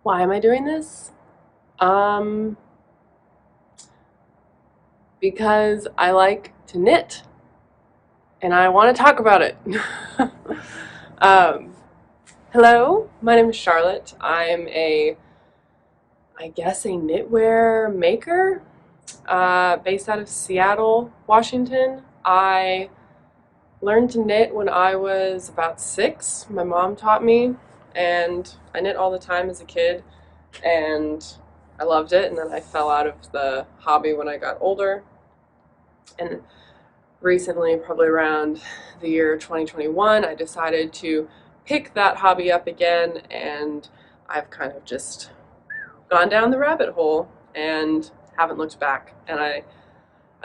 Why am I doing this? Um, because I like to knit and I want to talk about it. um, Hello, my name is Charlotte. I'm I guess, a knitwear maker based out of Seattle, Washington. I learned to knit when I was about 6. My mom taught me, and I knit all the time as a kid, and I loved it. And then I fell out of the hobby when I got older. And recently, probably around the year 2021, I decided to pick that hobby up again, and I've kind of just gone down the rabbit hole and haven't looked back. And I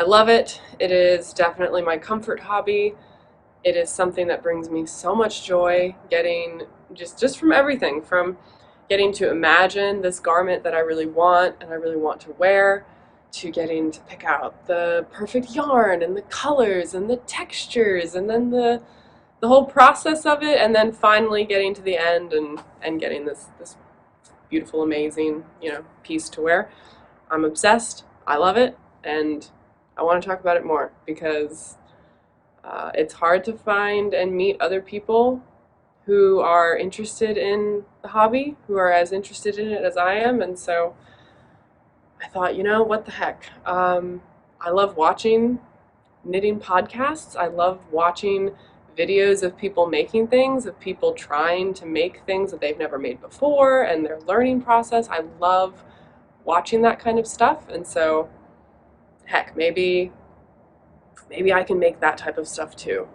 love it. It is definitely my comfort hobby. It is something that brings me so much joy, getting just from everything, from getting to imagine this garment that I really want and I really want to wear, to getting to pick out the perfect yarn and the colors and the textures, and then the whole process of it, and then finally getting to the end and getting this beautiful, amazing, piece to wear. I'm obsessed. I love it, and I want to talk about it more because it's hard to find and meet other people who are interested in the hobby, who are as interested in it as I am, and so I thought, what the heck? I love watching knitting podcasts. I love watching videos of people making things, of people trying to make things that they've never made before, and their learning process. I love watching that kind of stuff, and so, heck, maybe I can make that type of stuff too.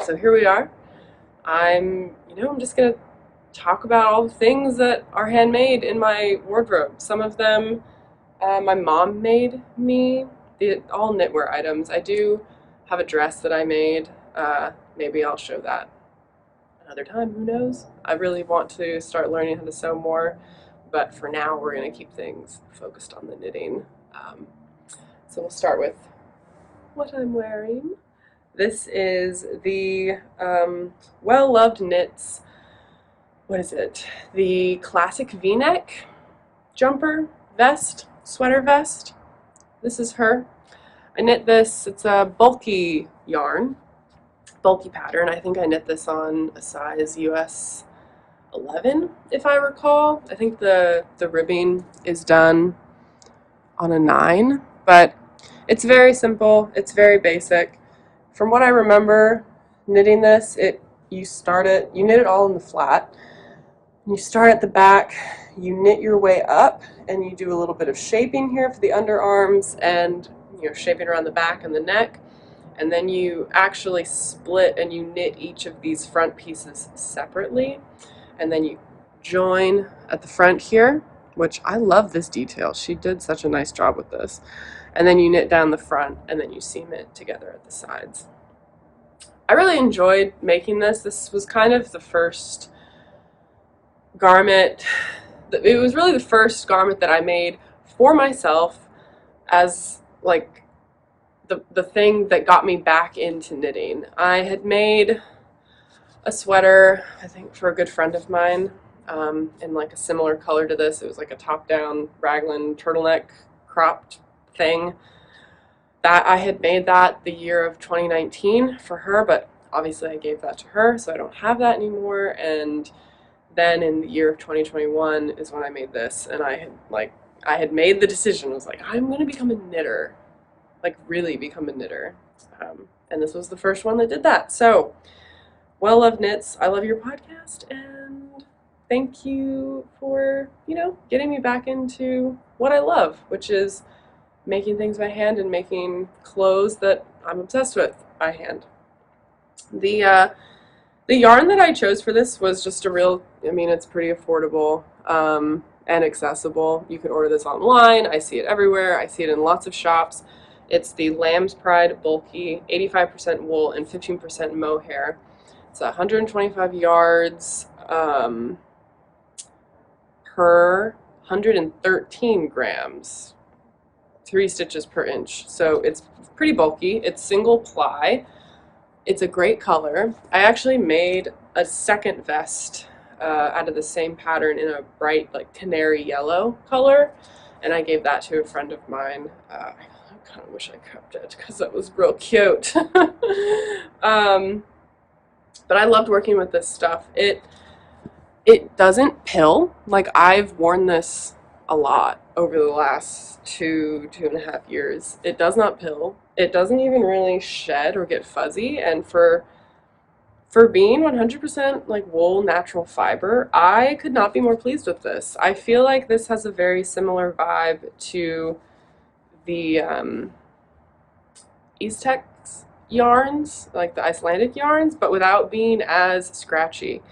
So here we are. I'm just gonna talk about all the things that are handmade in my wardrobe. Some of them my mom made me, all knitwear items. I do have a dress that I made. Maybe I'll show that another time, who knows? I really want to start learning how to sew more, but for now we're going to keep things focused on the knitting. So we'll start with what I'm wearing. This is the well-loved knits, what is it? The classic V-neck jumper vest, sweater vest. This is her. I knit this, it's a bulky yarn, bulky pattern. I think I knit this on a size US 11, if I recall. I think the ribbing is done on a 9, but it's very simple, it's very basic. From what I remember knitting this, you knit it all in the flat. You start at the back, you knit your way up, and you do a little bit of shaping here for the underarms and shaping around the back and the neck. And then you actually split and you knit each of these front pieces separately. And then you join at the front here, which I love this detail. She did such a nice job with this. And then you knit down the front, and then you seam it together at the sides. I really enjoyed making this. This was kind of the first garment. It was really the first garment that I made for myself as like the thing that got me back into knitting. I had made a sweater, I think, for a good friend of mine, in like a similar color to this. It was like a top-down raglan turtleneck cropped thing. That I had made that the year of 2019 for her, but obviously I gave that to her, so I don't have that anymore. And then in the year of 2021 is when I made this, and I had made the decision. I was like, I'm gonna become a knitter, like really become a knitter. And this was the first one that did that. So, well loved knits. I love your podcast, and thank you for getting me back into what I love, which is making things by hand and making clothes that I'm obsessed with by hand. The yarn that I chose for this was just it's pretty affordable and accessible. You can order this online. I see it everywhere. I see it in lots of shops. It's the Lamb's Pride Bulky, 85% wool and 15% mohair. It's 125 yards per 113 grams. 3 stitches per inch. So it's pretty bulky. It's single ply. It's a great color. I actually made a second vest out of the same pattern in a bright like canary yellow color, and I gave that to a friend of mine. I kind of wish I kept it because that was real cute. But I loved working with this stuff. It doesn't pill. Like, I've worn this a lot over the last 2.5 years. It does not pill. It doesn't even really shed or get fuzzy. And for being 100% like wool natural fiber, I could not be more pleased with this. I feel like this has a very similar vibe to the Eastex yarns, like the Icelandic yarns, but without being as scratchy.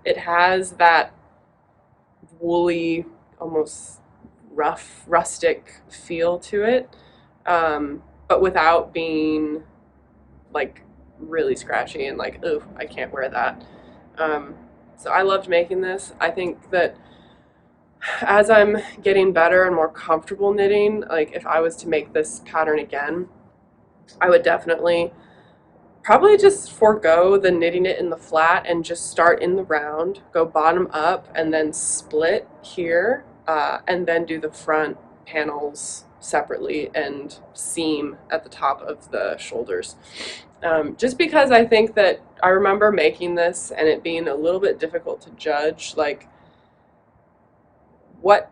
It has that woolly, almost rough, rustic feel to it, but without being like really scratchy and like, oh, I can't wear that. So I loved making this. I think that as I'm getting better and more comfortable knitting, like if I was to make this pattern again, I would definitely probably just forego the knitting it in the flat and just start in the round, go bottom up, and then split here, and then do the front panels separately and seam at the top of the shoulders. Just because I think that I remember making this and it being a little bit difficult to judge, like what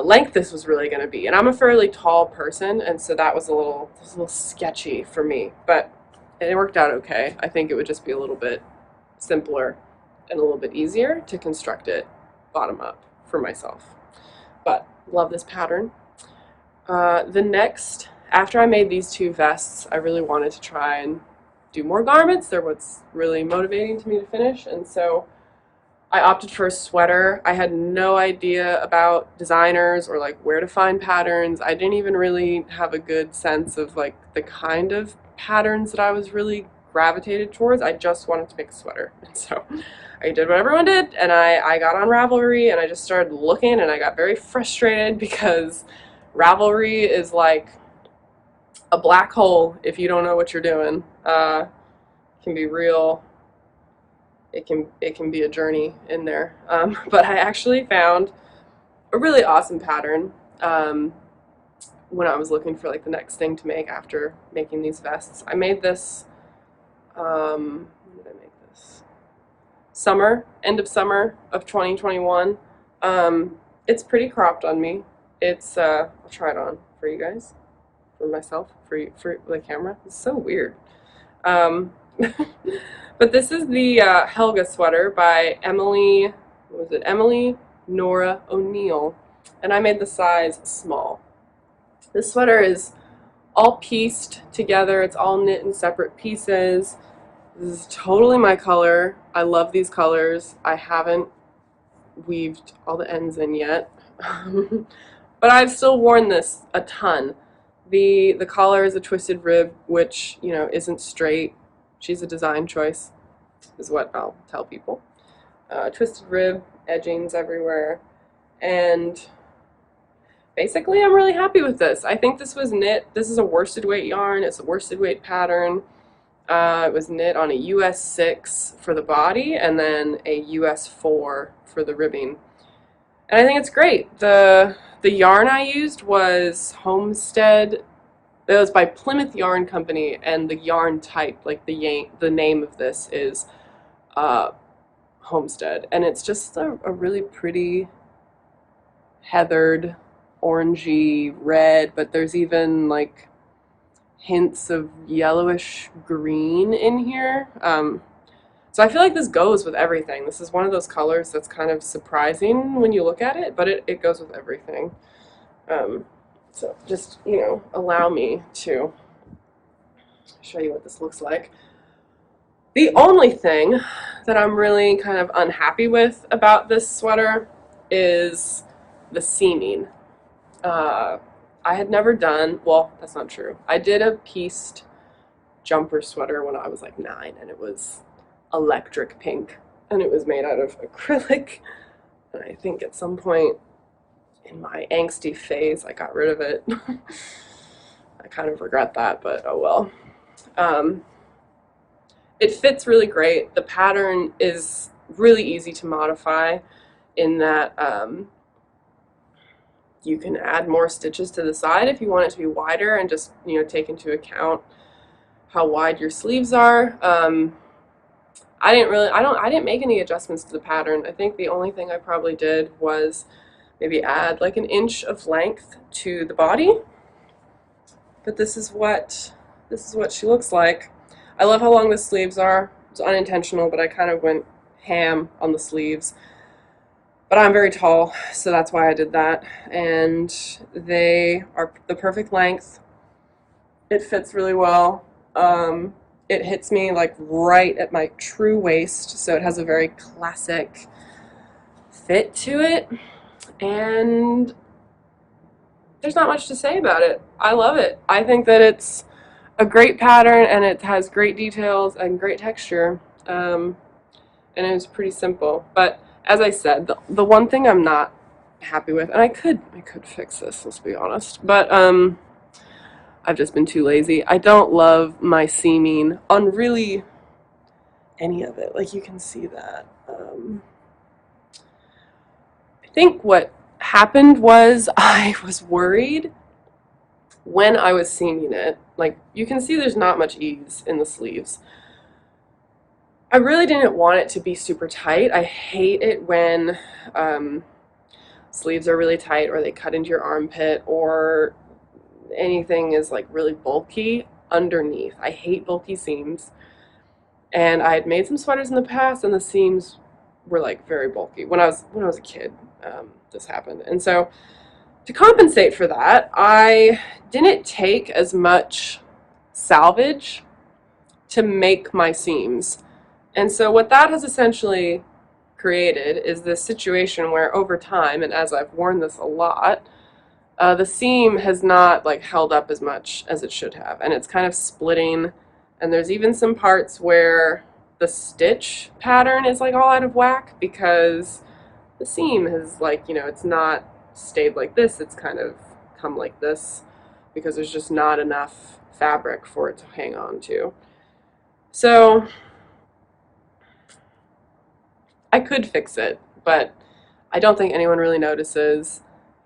length this was really going to be. And I'm a fairly tall person, and so that was a little sketchy for me, but it worked out okay. I think it would just be a little bit simpler and a little bit easier to construct it bottom up for myself. But love this pattern. After I made these two vests, I really wanted to try and do more garments. They're what's really motivating to me to finish, and so I opted for a sweater. I had no idea about designers or like where to find patterns. I didn't even really have a good sense of like the kind of patterns that I was really gravitated towards. I just wanted to make a sweater, and so I did what everyone did, and I got on Ravelry and I just started looking, and I got very frustrated because Ravelry is like a black hole if you don't know what you're doing. It can be real. It can be a journey in there. But I actually found a really awesome pattern when I was looking for like the next thing to make after making these vests. I made this. When did I make this? End of summer of 2021. It's pretty cropped on me. It's I'll try it on for you guys, for myself, for the camera. It's so weird. But this is the Helga sweater by Emily Nora O'Neill, and I made the size small. This sweater is all pieced together. It's all knit in separate pieces. This is totally my color. I love these colors. I haven't weaved all the ends in yet, but I've still worn this a ton. The collar is a twisted rib, which, you know, isn't straight. She's a design choice, is what I'll tell people. Twisted rib, edgings everywhere, and basically I'm really happy with this. I think this was knit. This is a worsted weight yarn. It's a worsted weight pattern. It was knit on a US 6 for the body and then a US 4 for the ribbing. And I think it's great. The yarn I used was Homestead. It was by Plymouth Yarn Company, and the yarn type, like the name of this is Homestead, and it's just a really pretty heathered, orangey red, but there's even like hints of yellowish green in here. So I feel like this goes with everything. This is one of those colors that's kind of surprising when you look at it, but it goes with everything. So just, you know, allow me to show you what this looks like. The only thing that I'm really kind of unhappy with about this sweater is the seaming. I had never done, well, that's not true. I did a pieced jumper sweater when I was like 9, and it was electric pink, and it was made out of acrylic. And I think at some point in my angsty phase, I got rid of it. I kind of regret that, but oh well. It fits really great. The pattern is really easy to modify in that you can add more stitches to the side if you want it to be wider, and just, you know, take into account how wide your sleeves are. I didn't make any adjustments to the pattern. I think the only thing I probably did was maybe add like an inch of length to the body. But this is what she looks like. I love how long the sleeves are. It's unintentional, but I kind of went ham on the sleeves. But I'm very tall, so that's why I did that. And they are the perfect length. It fits really well. It hits me like right at my true waist, so it has a very classic fit to it. And there's not much to say about it. I love it. I think that it's a great pattern, and it has great details and great texture. And it's pretty simple. But as I said, the one thing I'm not happy with, and I could fix this, let's be honest, but I've just been too lazy. I don't love my seaming on really any of it. Like, you can see that. I think what happened was I was worried when I was seaming it. Like, you can see there's not much ease in the sleeves. I really didn't want it to be super tight. I hate it when sleeves are really tight, or they cut into your armpit, or anything is like really bulky underneath. I hate bulky seams. And I had made some sweaters in the past, and the seams were like very bulky. When I was a kid, this happened. And so to compensate for that, I didn't take as much salvage to make my seams. And so what that has essentially created is this situation where over time, and as I've worn this a lot, the seam has not like held up as much as it should have, and it's kind of splitting, and there's even some parts where the stitch pattern is like all out of whack because the seam has, like, you know, it's not stayed like this, it's kind of come like this because there's just not enough fabric for it to hang on to. So I could fix it, but I don't think anyone really notices,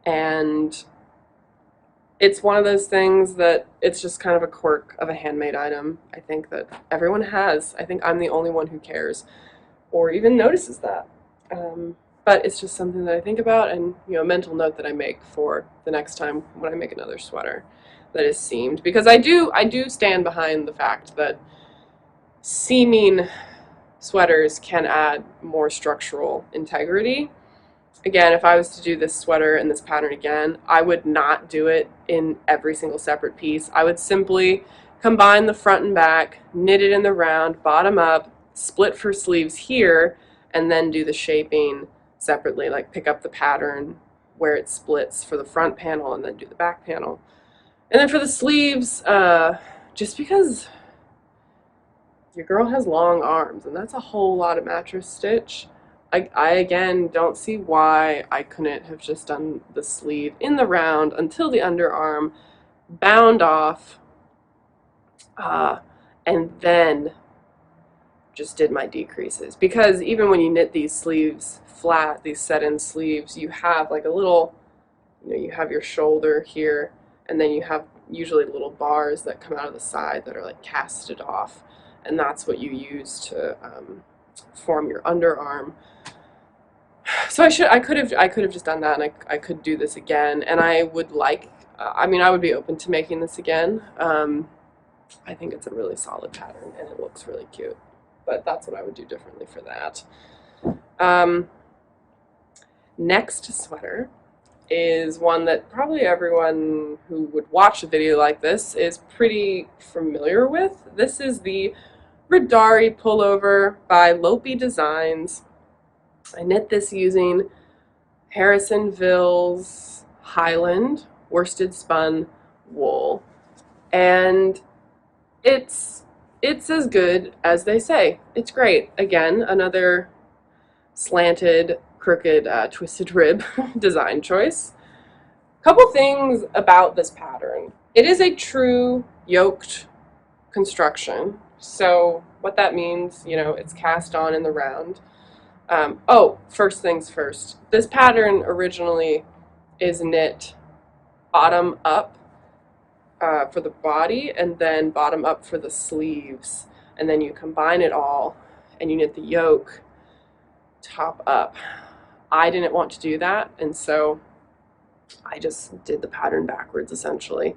and it's one of those things that it's just kind of a quirk of a handmade item. I think that everyone has. I think I'm the only one who cares or even notices that. But it's just something that I think about, and, you know, a mental note that I make for the next time when I make another sweater that is seamed, because I do stand behind the fact that seaming sweaters can add more structural integrity. Again, if I was to do this sweater and this pattern again, I would not do it in every single separate piece. I would simply combine the front and back, knit it in the round, bottom up, split for sleeves here, and then do the shaping separately, like pick up the pattern where it splits for the front panel and then do the back panel. And then for the sleeves, just because your girl has long arms, and that's a whole lot of mattress stitch, I again don't see why I couldn't have just done the sleeve in the round until the underarm, bound off, and then just did my decreases. Because even when you knit these sleeves flat, these set-in sleeves, you have like a little, you know, you have your shoulder here, and then you have usually little bars that come out of the side that are like casted off, and that's what you use to form your underarm. So I could have just done that, and I could do this again, and I would like, I mean, I would be open to making this again. I think it's a really solid pattern, and it looks really cute, but that's what I would do differently for that. Next sweater is one that probably everyone who would watch a video like this is pretty familiar with. This is the Radari pullover by Lopi Designs. I knit this using Harrisonville's Highland worsted spun wool, and it's as good as they say. It's great. Again, another slanted, crooked, twisted rib design choice. Couple things about this pattern. It is a true yoked construction. So what that means, you know, it's cast on in the round. Oh, first things first. This pattern originally is knit bottom up for the body and then bottom up for the sleeves. And then you combine it all and you knit the yoke top up. I didn't want to do that, and so I just did the pattern backwards essentially.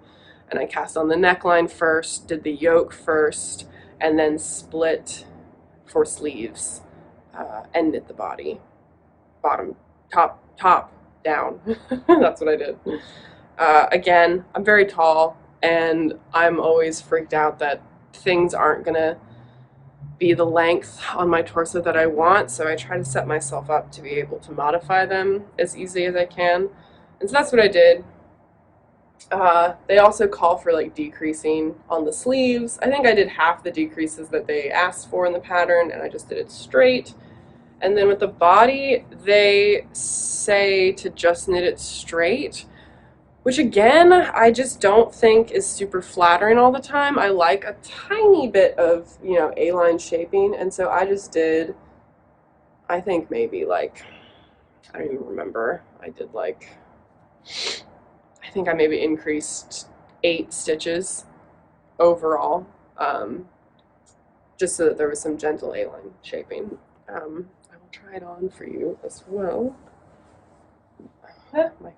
And I cast on the neckline first, did the yoke first, and then split for sleeves and knit the body. Bottom, top, down. That's what I did. Again, I'm very tall, and I'm always freaked out that things aren't gonna be the length on my torso that I want, so I try to set myself up to be able to modify them as easy as I can. And so that's what I did. They also call for like decreasing on the sleeves. I think I did half the decreases that they asked for in the pattern, and I just did it straight. And then with the body, they say to just knit it straight, which again, I just don't think is super flattering all the time. I like a tiny bit of, you know, A-line shaping, and so I just did, I think maybe like, I don't even remember, I did like, I think I maybe increased 8 stitches overall, just so that there was some gentle A-line shaping. I will try it on for you as well. My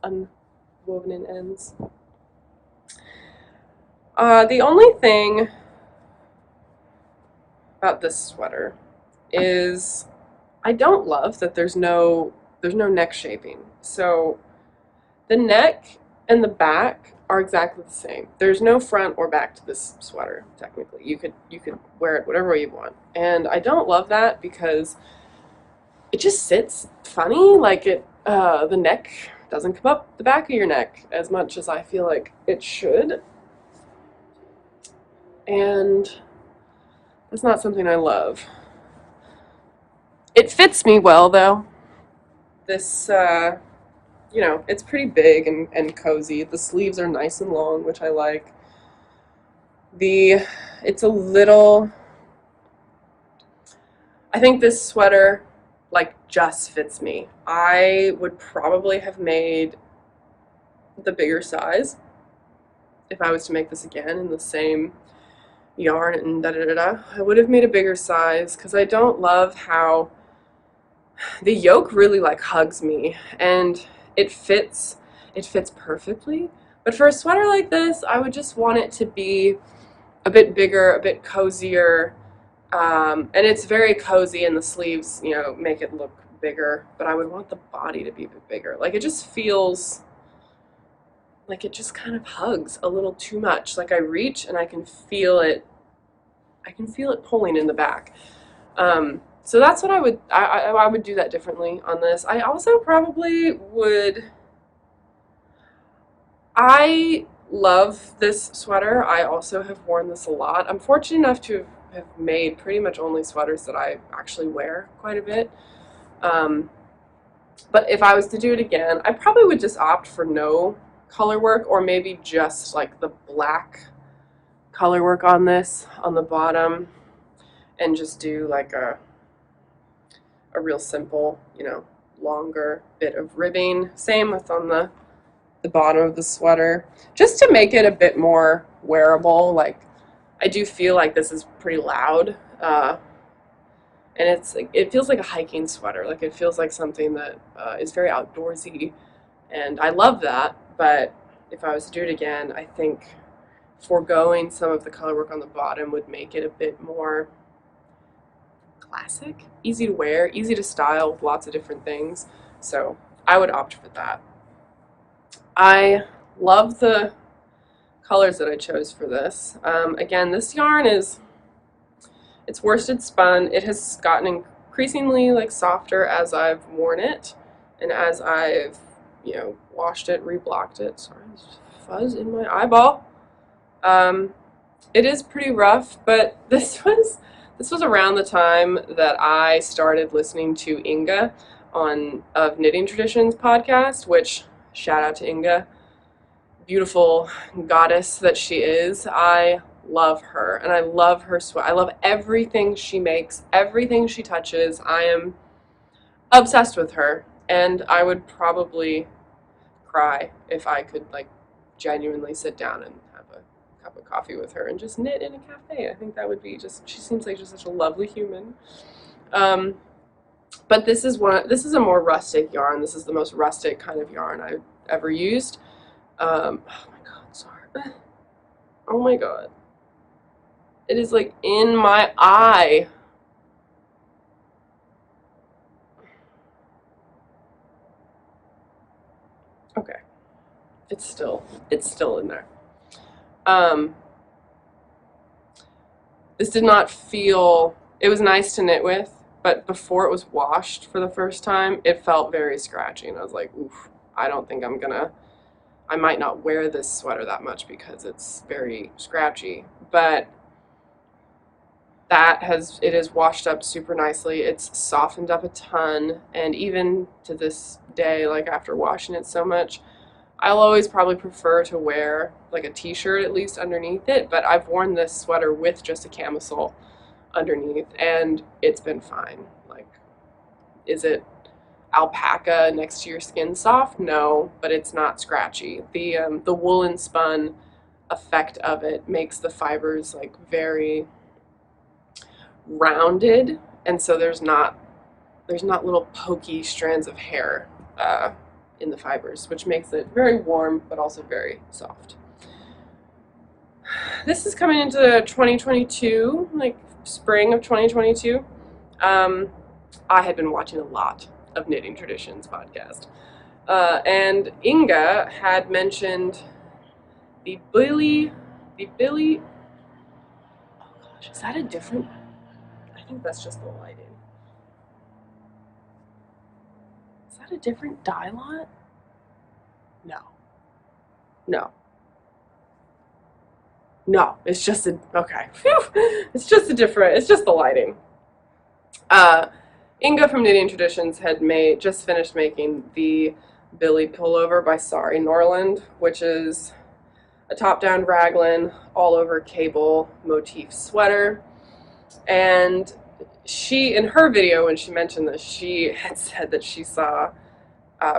unwoven in ends. The only thing about this sweater is I don't love that there's no neck shaping. So the neck and the back are exactly the same. There's no front or back to this sweater, technically. You could wear it whatever way you want. And I don't love that because it just sits funny. Like the neck doesn't come up the back of your neck as much as I feel like it should. And that's not something I love. It fits me well though. This, you know, it's pretty big and cozy. The sleeves are nice and long, which I like. It's a little, I think this sweater like just fits me. I would probably have made the bigger size if I was to make this again in the same yarn and da-da-da-da. I would have made a bigger size because I don't love how the yoke really like hugs me, and it fits perfectly. But for a sweater like this, I would just want it to be a bit bigger, a bit cozier, and it's very cozy, and the sleeves, you know, make it look bigger, but I would want the body to be a bit bigger. Like it just feels like it just kind of hugs a little too much. Like I reach and I can feel it pulling in the back. So that's what I would do that differently on this. I also probably would, I love this sweater. I also have worn this a lot. I'm fortunate enough to have made pretty much only sweaters that I actually wear quite a bit. But if I was to do it again, I probably would just opt for no color work, or maybe just like the black color work on this on the bottom, and just do like a real simple, you know, longer bit of ribbing. Same with on the bottom of the sweater, just to make it a bit more wearable. Like I do feel like this is pretty loud, and it feels like a hiking sweater. Like it feels like something that is very outdoorsy, and I love that. But if I was to do it again, I think foregoing some of the color work on the bottom would make it a bit more classic, easy to wear, easy to style with lots of different things. So I would opt for that. I love the colors that I chose for this. Again, this yarn it's worsted spun. It has gotten increasingly like softer as I've worn it, and as I've, you know, washed it, reblocked it. Sorry, there's fuzz in my eyeball. It is pretty rough, but this was around the time that I started listening to Inga of Knitting Traditions podcast, which, shout out to Inga, beautiful goddess that she is. I love her, and I love her sweat. I love everything she makes, everything she touches. I am obsessed with her, and I would probably cry if I could like genuinely sit down and have a cup of coffee with her and just knit in a cafe. I think that would be just, she seems like just such a lovely human. But this is a more rustic yarn. This is the most rustic kind of yarn I've ever used. Oh my god, sorry. Oh my god. It is like in my eye. Okay. It's still in there. This did not feel, it was nice to knit with, but before it was washed for the first time, it felt very scratchy, and I was like, oof, I don't think I might not wear this sweater that much because it's very scratchy, but it has washed up super nicely. It's softened up a ton, and even to this day, like after washing it so much, I'll always probably prefer to wear like a t-shirt at least underneath it, but I've worn this sweater with just a camisole underneath, and it's been fine. Like, is it alpaca next to your skin soft? No, but it's not scratchy. The woolen spun effect of it makes the fibers like very rounded, and so there's not little pokey strands of hair in the fibers, which makes it very warm but also very soft. This is coming into 2022, like spring of 2022. I had been watching a lot of Knitting Traditions podcast, and Inga had mentioned the Billy. Oh gosh, is that a different? I think that's just the lighting. Is that a different dye lot? No. No, it's just okay. Phew. It's just the lighting. Inga from Knitting Traditions had just finished making the Billy pullover by Sari Norland, which is a top-down raglan, all-over cable motif sweater. And she, in her video, when she mentioned this, she had said that she saw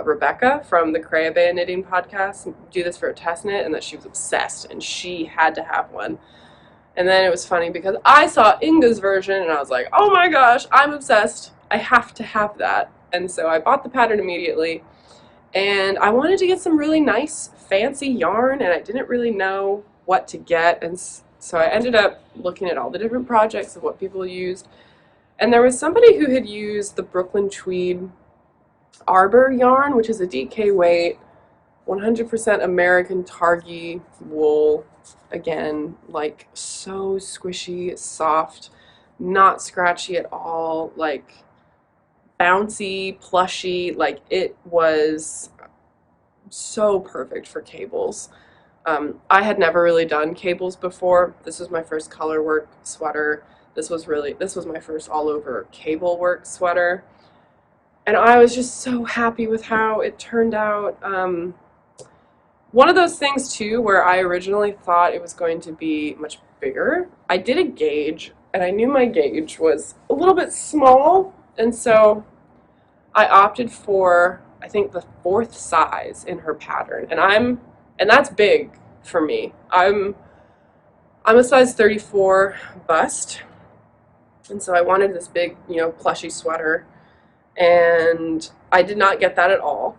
Rebecca from the Crayabea Knitting podcast do this for a test knit, and that she was obsessed and she had to have one. And then it was funny because I saw Inga's version and I was like, oh my gosh, I'm obsessed. I have to have that. And so I bought the pattern immediately, and I wanted to get some really nice fancy yarn, and I didn't really know what to get, and so I ended up looking at all the different projects of what people used. And there was somebody who had used the Brooklyn Tweed Arbor yarn, which is a DK weight, 100% American Targhee wool. Again, like so squishy, soft, not scratchy at all, like bouncy, plushy. Like, it was so perfect for cables. I had never really done cables before. This was my first color work sweater. This was my first all over cable work sweater. And I was just so happy with how it turned out. One of those things too, where I originally thought it was going to be much bigger. I did a gauge, and I knew my gauge was a little bit small, and so I opted for, I think, the 4th size in her pattern, and that's big for me. I'm a size 34 bust, and so I wanted this big, plushy sweater, and I did not get that at all.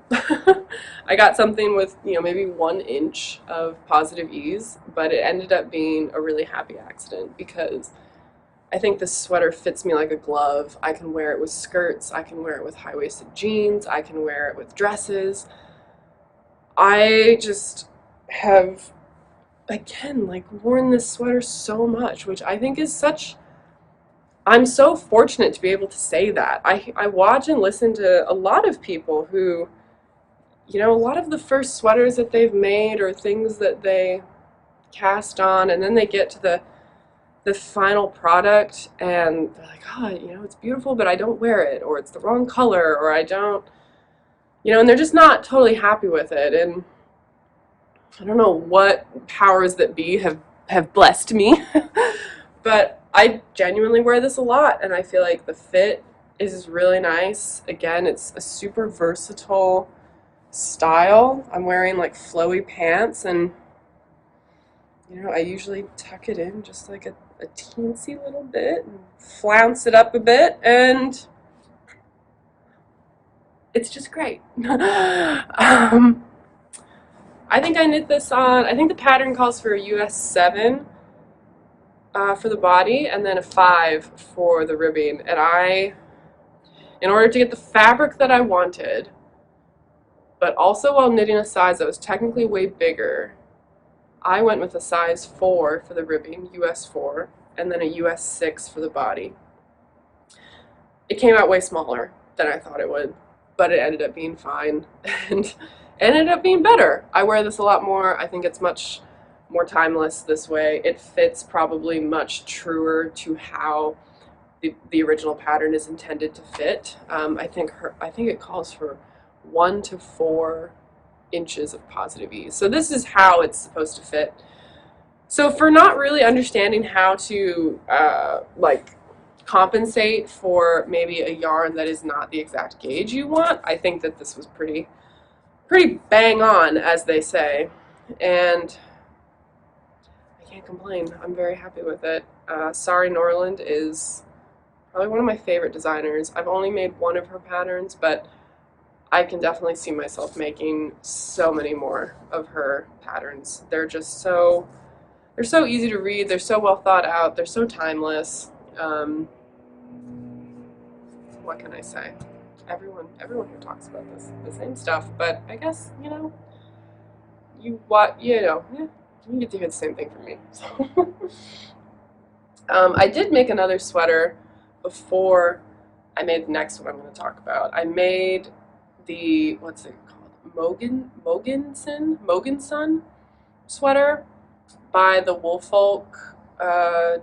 I got something with, maybe 1 inch of positive ease, but it ended up being a really happy accident because I think this sweater fits me like a glove. I can wear it with skirts, I can wear it with high-waisted jeans, I can wear it with dresses. I just have, again, like, worn this sweater so much, which I think is I'm so fortunate to be able to say that. I watch and listen to a lot of people who, a lot of the first sweaters that they've made or things that they cast on, and then they get to the final product and they're like, oh, it's beautiful, but I don't wear it, or it's the wrong color, or I don't, and they're just not totally happy with it. And I don't know what powers that be have blessed me, but I genuinely wear this a lot, and I feel like the fit is really nice. Again, it's a super versatile style. I'm wearing like flowy pants, and I usually tuck it in just like a teensy little bit and flounce it up a bit, and it's just great. I think I knit this on, I think the pattern calls for a US 7 for the body, and then a 5 for the ribbing. And in order to get the fabric that I wanted, but also while knitting a size that was technically way bigger, I went with a size 4 for the ribbing, US 4, and then a US 6 for the body. It came out way smaller than I thought it would, but it ended up being fine and ended up being better. I wear this a lot more. I think it's much more timeless this way. It fits probably much truer to how the original pattern is intended to fit. I think it calls for 1 to 4 inches of positive ease. So this is how it's supposed to fit. So for not really understanding how to like compensate for maybe a yarn that is not the exact gauge you want, I think that this was pretty bang on, as they say, and I can't complain. I'm very happy with it. Sari Norland is probably one of my favorite designers. I've only made one of her patterns, but I can definitely see myself making so many more of her patterns. They're so easy to read. They're so well thought out. They're so timeless. What can I say? Everyone here talks about the same stuff, but I guess you get to hear the same thing from me. So. I did make another sweater before I made the next one I'm going to talk about. I made the, what's it called? Mogenson sweater by the Woolfolk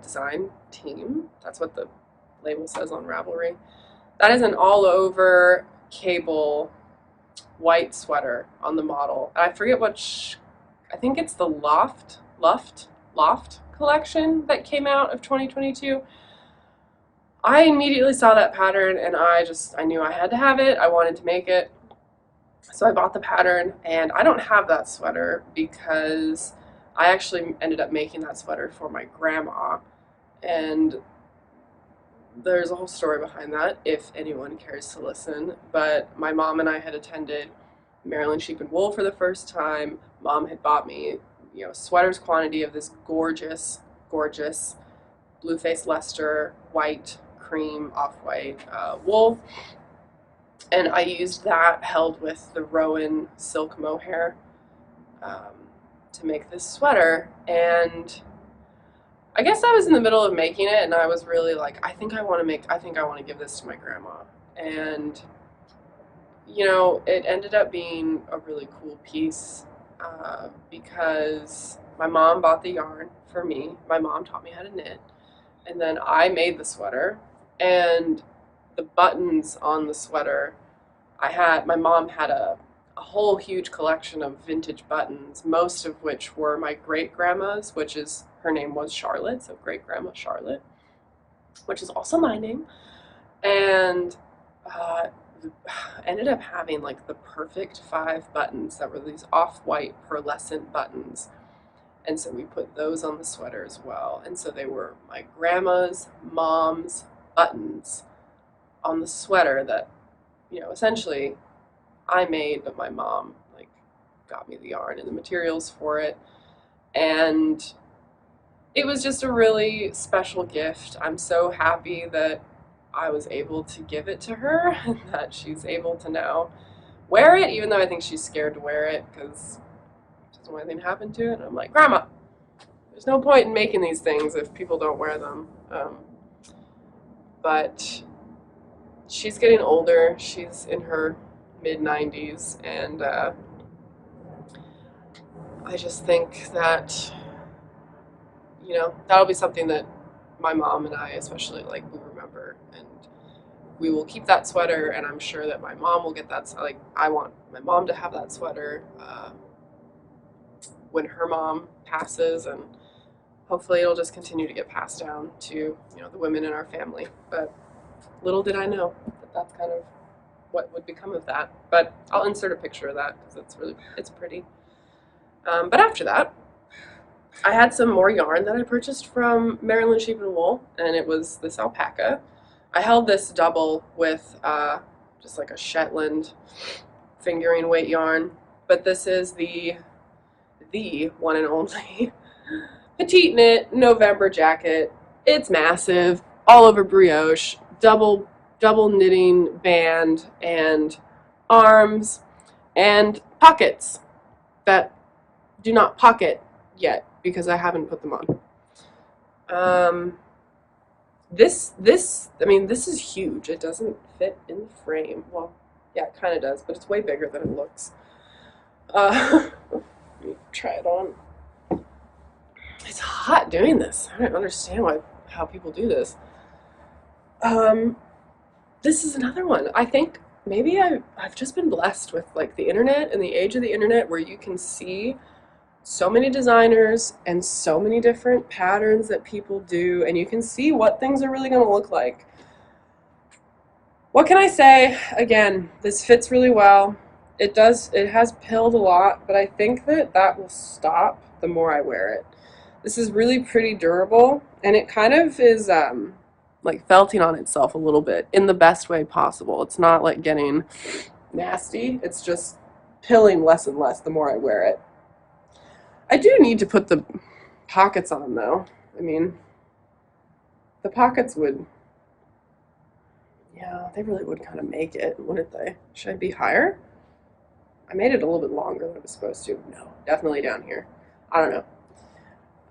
design team. That's what the label says on Ravelry. That is an all-over cable white sweater on the model. I forget I think it's the Loft collection that came out of 2022. I immediately saw that pattern and I knew I had to have it. I wanted to make it. So I bought the pattern, and I don't have that sweater because I actually ended up making that sweater for my grandma, and there's a whole story behind that if anyone cares to listen. But my mom and I had attended Maryland Sheep and Wool for the first time. Mom had bought me, sweaters quantity of this gorgeous blue-faced Leicester white cream off-white wool, and I used that held with the Rowan silk mohair to make this sweater. And I guess I was in the middle of making it, and I was really like, I think I want to give this to my grandma. And it ended up being a really cool piece because my mom bought the yarn for me. My mom taught me how to knit, and then I made the sweater. And the buttons on the sweater, my mom had a whole huge collection of vintage buttons, most of which were my great-grandma's, her name was Charlotte, so great-grandma Charlotte, which is also my name. And ended up having like the perfect 5 buttons that were these off-white pearlescent buttons. And so we put those on the sweater as well. And so they were my grandma's mom's buttons on the sweater that, essentially I made, but my mom got me the yarn and the materials for it. And it was just a really special gift. I'm so happy that I was able to give it to her and that she's able to now wear it, even though I think she's scared to wear it because she doesn't want anything to happen to it. And I'm like, Grandma, there's no point in making these things if people don't wear them. But she's getting older. She's in her mid-90s, and I just think that, that'll be something that my mom and I especially will remember, and we will keep that sweater, and I'm sure that my mom will get that. I want my mom to have that sweater when her mom passes, and hopefully it'll just continue to get passed down to the women in our family. But little did I know that that's kind of what would become of that. But I'll insert a picture of that because it's pretty. But after that, I had some more yarn that I purchased from Maryland Sheep and Wool, and it was this alpaca. I held this double with just like a Shetland fingering weight yarn, but this is the one and only Petite Knit November jacket. It's massive, all over brioche, double knitting band and arms and pockets that do not pocket yet because I haven't put them on. This is huge. It doesn't fit in the frame. Well, yeah, it kind of does, but it's way bigger than it looks. Let me try it on. It's hot doing this. I don't understand how people do this. This is another one. I think maybe I've just been blessed with like the internet and the age of the internet where you can see so many designers and so many different patterns that people do, and you can see what things are really going to look like. What can I say? Again, this fits really well. It has pilled a lot, but I think that will stop the more I wear it. This is really pretty durable, and it kind of is like felting on itself a little bit in the best way possible. It's not like getting nasty. It's just pilling less and less the more I wear it. I do need to put the pockets on though. I mean, the pockets would, yeah, they really would kind of make it, wouldn't they? Should I be higher? I made it a little bit longer than I was supposed to. No, definitely down here. I don't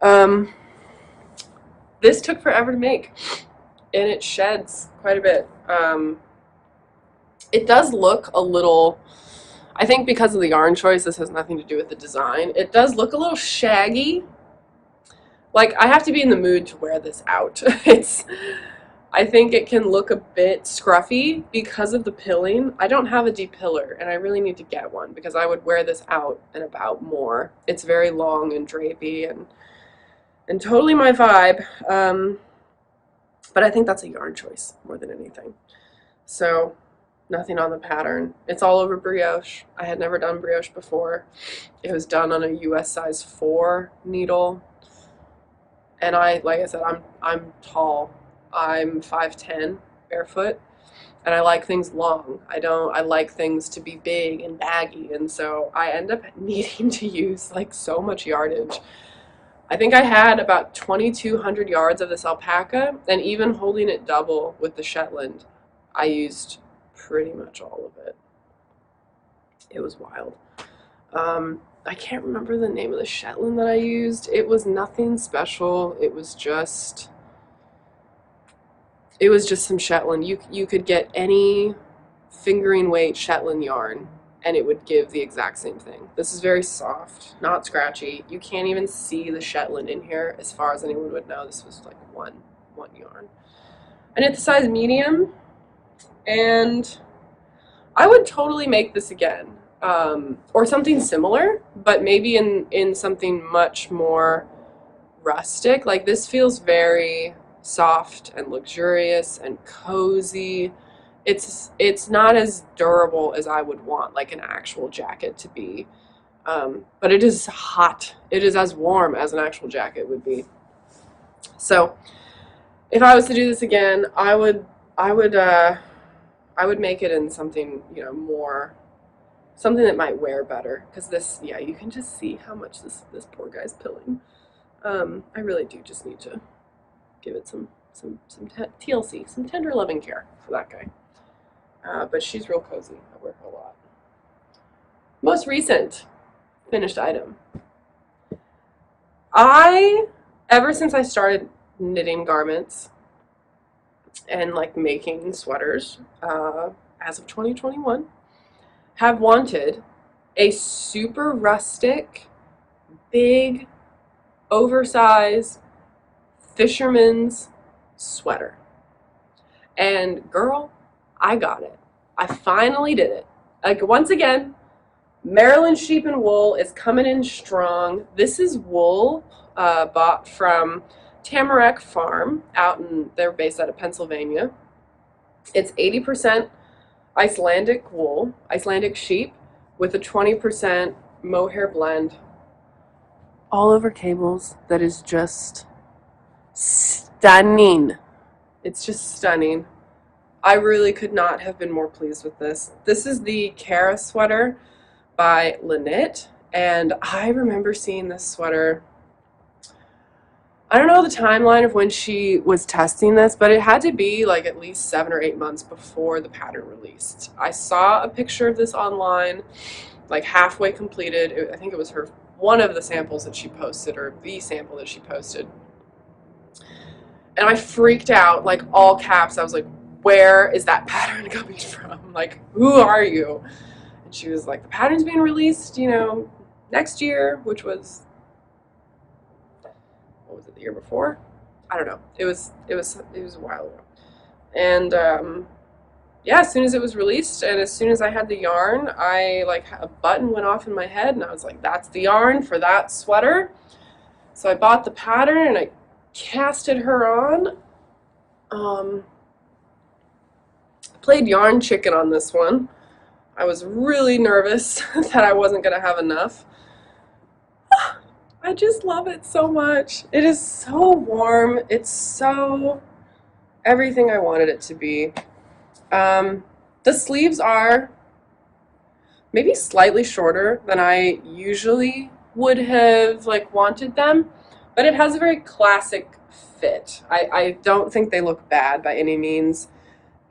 know. This took forever to make, and it sheds quite a bit. It does look a little, I think because of the yarn choice, this has nothing to do with the design. It does look a little shaggy. Like, I have to be in the mood to wear this out. I think it can look a bit scruffy because of the pilling. I don't have a depiller, and I really need to get one because I would wear this out and about more. It's very long and drapey and totally my vibe. But I think that's a yarn choice more than anything. So nothing on the pattern. It's all over brioche. I had never done brioche before. It was done on a US size 4 needle. And like I said, I'm tall. I'm 5'10", barefoot, and I like things long. I like things to be big and baggy, and so I end up needing to use like so much yardage. I think I had about 2,200 yards of this alpaca, and even holding it double with the Shetland, I used pretty much all of it. It was wild. I can't remember the name of the Shetland that I used. It was nothing special. It was just some Shetland. You could get any fingering weight Shetland yarn and it would give the exact same thing. This is very soft, not scratchy. You can't even see the Shetland in here. As far as anyone would know, this was like one yarn. And it's a size medium, and I would totally make this again. Or something similar, but maybe in something much more rustic. Like, this feels very soft and luxurious and cozy. It's not as durable as I would want like an actual jacket to be, but it is hot. It is as warm as an actual jacket would be. So if I was to do this again, I would make it in something, more, something that might wear better, because this, yeah, you can just see how much this poor guy's pilling. I really do just need to give it some TLC, some tender loving care for that guy. But she's real cozy. I wear her a lot. Most recent finished item. Ever since I started knitting garments and like making sweaters, as of 2021, have wanted a super rustic, big, oversized fisherman's sweater. And girl, I got it. I finally did it. Like, once again, Maryland Sheep and Wool is coming in strong. This is wool bought from Tamarack Farm they're based out of Pennsylvania. It's 80% Icelandic wool, Icelandic sheep, with a 20% mohair blend, all over cables. That is just stunning. It's just stunning. I really could not have been more pleased with this. This is the Cara sweater by Lynette, and I remember seeing this sweater. I don't know the timeline of when she was testing this, but it had to be like at least 7 or 8 months before the pattern released. I saw a picture of this online, like halfway completed. I think it was one of the samples that she posted, or the sample that she posted. And I freaked out, like all caps. I was like, where is that pattern coming from? Like, who are you? And she was like, the pattern's being released, next year, which was, what was it, the year before? I don't know. It was a while ago. And yeah, as soon as it was released and as soon as I had the yarn, a button went off in my head and I was like, that's the yarn for that sweater. So I bought the pattern and I casted her on. Played yarn chicken on this one. I was really nervous that I wasn't going to have enough. I just love it so much. It is so warm. It's so everything I wanted it to be. The sleeves are maybe slightly shorter than I usually would have wanted them, but it has a very classic fit. I don't think they look bad by any means,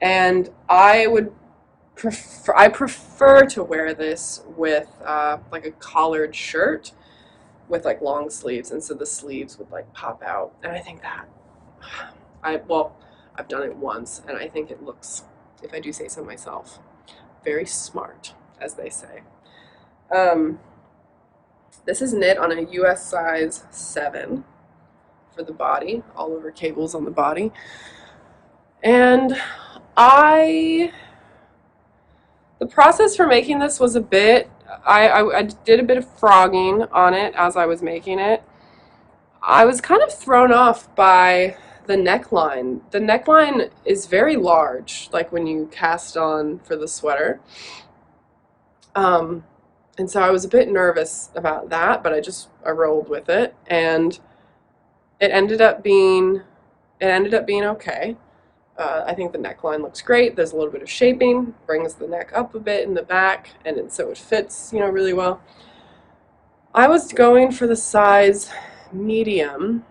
and I prefer to wear this with like a collared shirt with long sleeves, and so the sleeves would pop out, and I think that I've done it once and I think it looks, if I do say so myself, very smart, as they say. This is knit on a US size 7 for the body, all over cables on the body. And the process for making this was I did a bit of frogging on it as I was making it. I was kind of thrown off by the neckline. The neckline is very large, like when you cast on for the sweater. And so I was a bit nervous about that, but I rolled with it, and it ended up being okay. I think the neckline looks great. There's a little bit of shaping, brings the neck up a bit in the back, and so it fits, really well. I was going for the size medium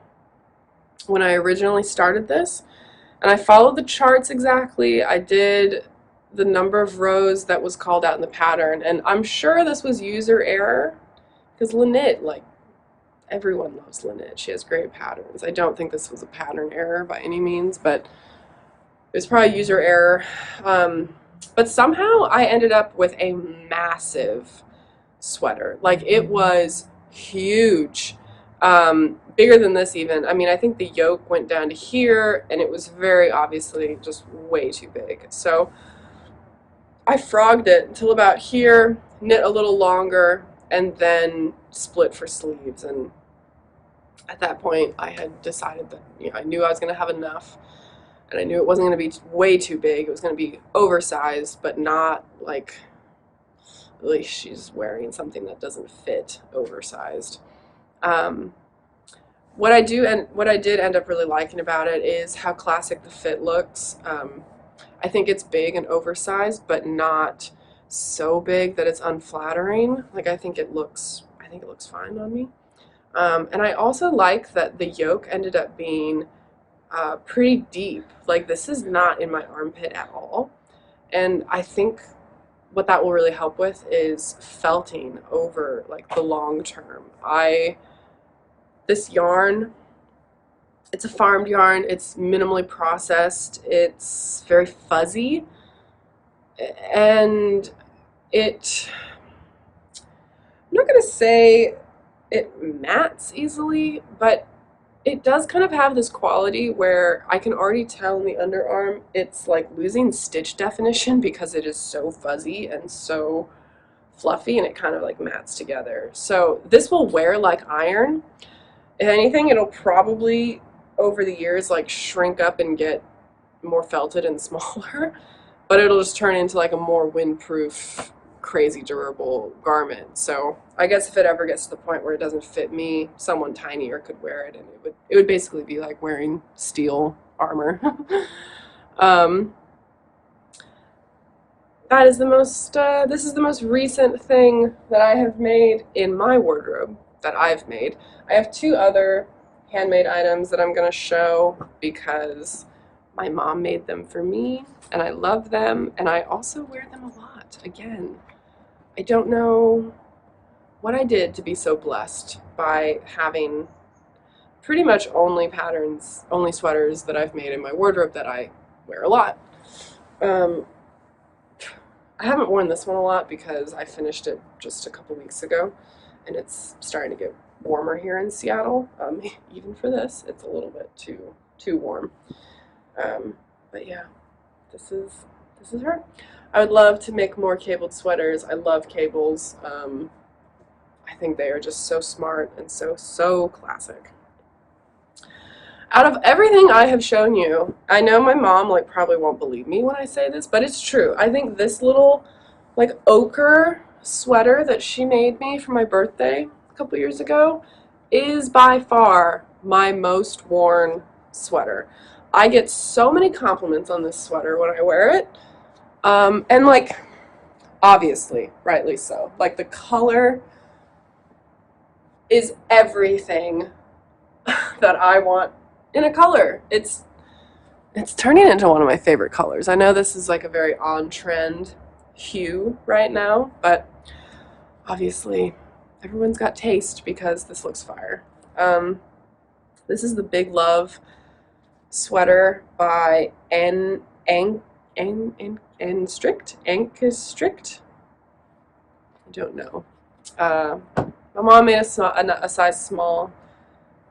when I originally started this, and I followed the charts exactly. I did the number of rows that was called out in the pattern, and I'm sure this was user error, because Lynette, everyone loves Lynette. She has great patterns. I don't think this was a pattern error by any means, but it was probably user error. But somehow I ended up with a massive sweater. It was huge. Bigger than this even. I mean, I think the yoke went down to here, and it was very obviously just way too big. So I frogged it until about here, knit a little longer, and then split for sleeves. And at that point, I had decided that I knew I was going to have enough, and I knew it wasn't going to be way too big. It was going to be oversized, but not at least she's wearing something that doesn't fit oversized. What I did end up really liking about it is how classic the fit looks. I think it's big and oversized, but not so big that it's unflattering. I think it looks fine on me. And I also like that the yoke ended up being pretty deep. This is not in my armpit at all. And I think what that will really help with is felting over the long term. This yarn, it's a farmed yarn, it's minimally processed, it's very fuzzy, and I'm not going to say it mats easily, but it does kind of have this quality where I can already tell in the underarm it's losing stitch definition because it is so fuzzy and so fluffy, and it kind of mats together. So this will wear like iron. If anything, it'll probably over the years shrink up and get more felted and smaller, but it'll just turn into like a more windproof, crazy durable garment. So I guess if it ever gets to the point where it doesn't fit me, someone tinier could wear it, and it would basically be like wearing steel armor. um, that is the most. This is the most recent thing that I have made in my wardrobe that I've made. I have two other handmade items that I'm going to show because my mom made them for me, and I love them, and I also wear them a lot. Again, I don't know what I did to be so blessed by having pretty much only patterns, only sweaters that I've made in my wardrobe that I wear a lot. I haven't worn this one a lot because I finished it just a couple weeks ago, and it's starting to get warmer here in Seattle. Even for this, it's a little bit too warm. But yeah, this is her. I would love to make more cabled sweaters. I love cables. I think they are just so smart and so classic. Out of everything I have shown you, I know my mom like probably won't believe me when I say this, but it's true. I think this little like ochre sweater that she made me for my birthday a couple years ago is by far my most worn sweater. I get so many compliments on this sweater when I wear it. And like, obviously, rightly so. Like the color is everything that I want in a color. It's turning into one of my favorite colors. I know this is like a very on-trend hue right now, but obviously everyone's got taste because this looks fire. This is the Big Love sweater by Strict. I don't know. My mom made a size small.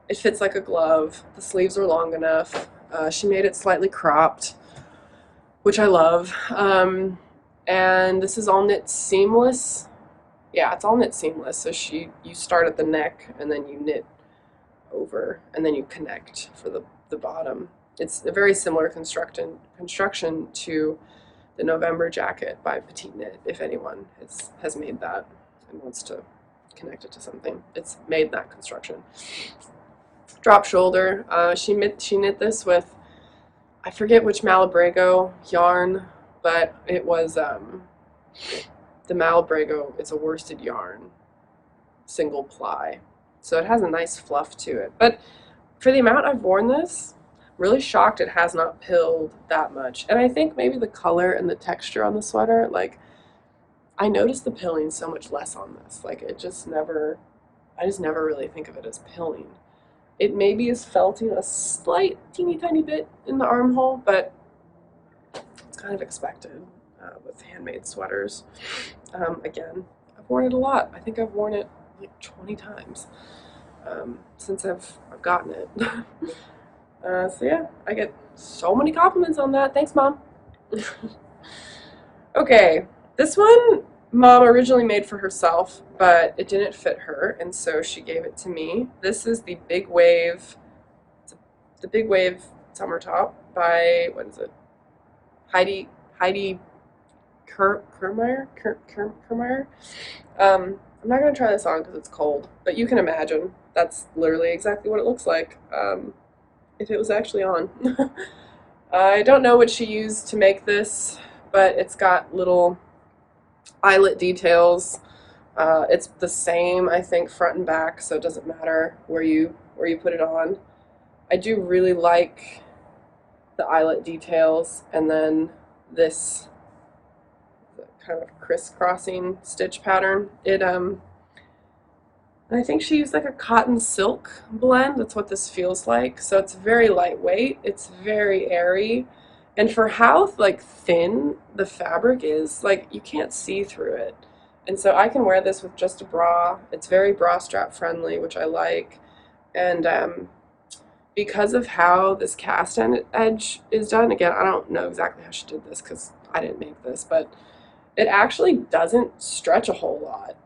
It fits like a glove. The sleeves are long enough. She made it slightly cropped, which I love. And this is all knit seamless. Yeah, it's all knit seamless. So you start at the neck and then you knit over and then you connect for the bottom. It's a very similar construction to the November jacket by Petite Knit, if anyone has made that and wants to connect it to something. It's made that construction. Drop shoulder. She knit this with, I forget which Malabrigo yarn, but it was the Malabrigo. It's a worsted yarn, single ply, so it has a nice fluff to it. But for the amount I've worn this, I'm really shocked it has not pilled that much. And I think maybe the color and the texture on the sweater, like I noticed the pilling so much less on this. Like I just never really think of it as pilling. It maybe is felting a slight teeny tiny bit in the armhole, but it's kind of expected with handmade sweaters. Again, I've worn it a lot. I think I've worn it like 20 times since I've gotten it. So yeah, I get so many compliments on that. Thanks, Mom. Okay, this one Mom originally made for herself, but it didn't fit her, and so she gave it to me. This is the Big Wave, the Big Wave summer top by, what is it? Heidi Kermeyer. I'm not gonna try this on because it's cold, but you can imagine that's literally exactly what it looks like if it was actually on. I don't know what she used to make this, but it's got little eyelet details. It's the same, I think, front and back, so it doesn't matter where you put it on. I do really like the eyelet details, and then this kind of crisscrossing stitch pattern. I think she used like a cotton silk blend. That's what this feels like. So it's very lightweight. It's very airy. And for how like thin the fabric is, like you can't see through it. And so I can wear this with just a bra. It's very bra strap friendly, which I like. And because of how this cast edge is done, again, I don't know exactly how she did this because I didn't make this, but it actually doesn't stretch a whole lot.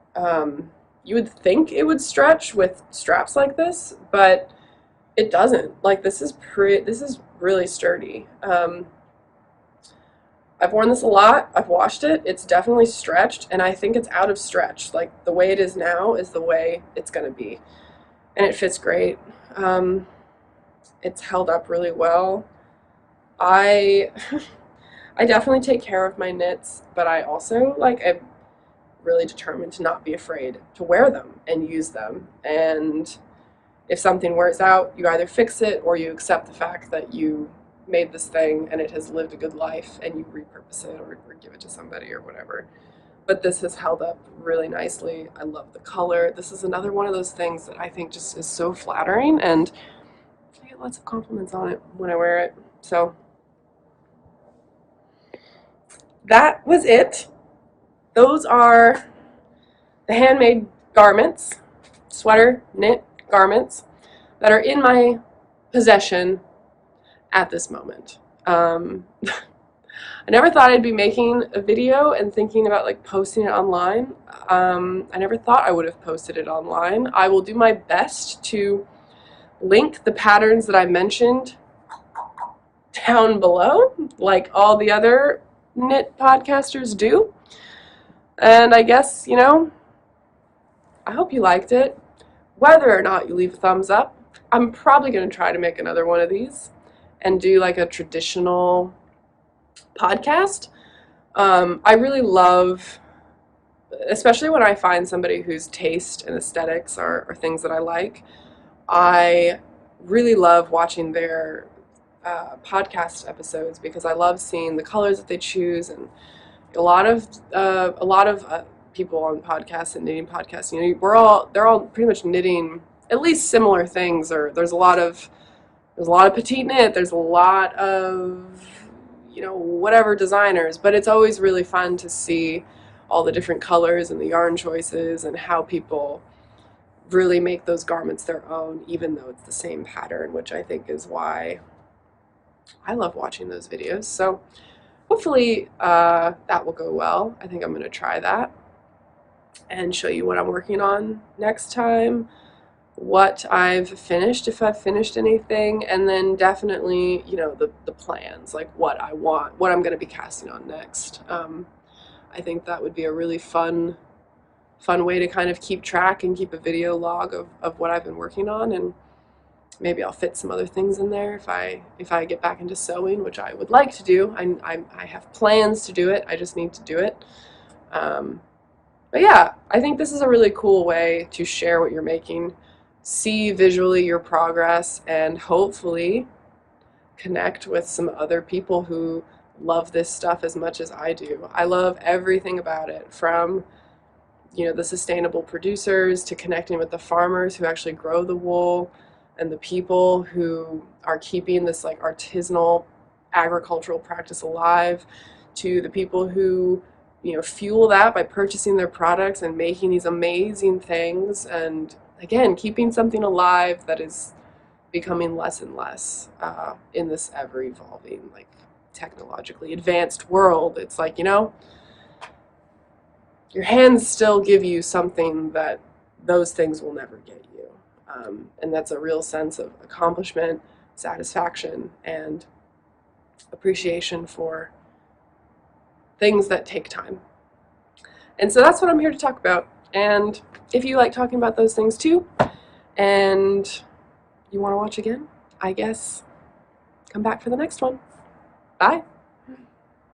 You would think it would stretch with straps like this, but it doesn't. Like this is really sturdy. I've worn this a lot. I've washed it. It's definitely stretched, and I think it's out of stretch. Like, the way it is now is the way it's going to be. And it fits great. It's held up really well. I I definitely take care of my knits, but I also, like, am really determined to not be afraid to wear them and use them. And if something wears out, you either fix it or you accept the fact that you made this thing and it has lived a good life and you repurpose it or give it to somebody or whatever. But this has held up really nicely. I love the color. This is another one of those things that I think just is so flattering, and I get lots of compliments on it when I wear it. So that was it. Those are the handmade garments, sweater knit garments, that are in my possession at this moment. I never thought I'd be making a video and thinking about, like, posting it online. I never thought I would have posted it online. I will do my best to link the patterns that I mentioned down below, like all the other knit podcasters do. And I guess, I hope you liked it. Whether or not you leave a thumbs up, I'm probably going to try to make another one of these and do like a traditional podcast. I really love, especially when I find somebody whose taste and aesthetics are things that I like, I really love watching their podcast episodes, because I love seeing the colors that they choose. And a lot of people on podcasts and knitting podcasts, they're all pretty much knitting at least similar things, or there's a lot of Petite Knit, there's a lot of whatever designers, but it's always really fun to see all the different colors and the yarn choices and how people really make those garments their own, even though it's the same pattern, which I think is why I love watching those videos. So hopefully that will go well. I think I'm going to try that and show you what I'm working on next time, what I've finished, if I've finished anything, and then definitely, the plans, like what I want, what I'm going to be casting on next. I think that would be a really fun way to kind of keep track and keep a video log of what I've been working on. And maybe I'll fit some other things in there if I get back into sewing, which I would like to do. I have plans to do it. I just need to do it. But yeah, I think this is a really cool way to share what you're making, see visually your progress, and hopefully connect with some other people who love this stuff as much as I do. I love everything about it, from the sustainable producers to connecting with the farmers who actually grow the wool, and the people who are keeping this like artisanal agricultural practice alive, to the people who fuel that by purchasing their products and making these amazing things, and again keeping something alive that is becoming less and less in this ever evolving, like, technologically advanced world. It's like, your hands still give you something that those things will never get you. And that's a real sense of accomplishment, satisfaction, and appreciation for things that take time. And so that's what I'm here to talk about. And if you like talking about those things too, and you want to watch again, I guess come back for the next one. Bye.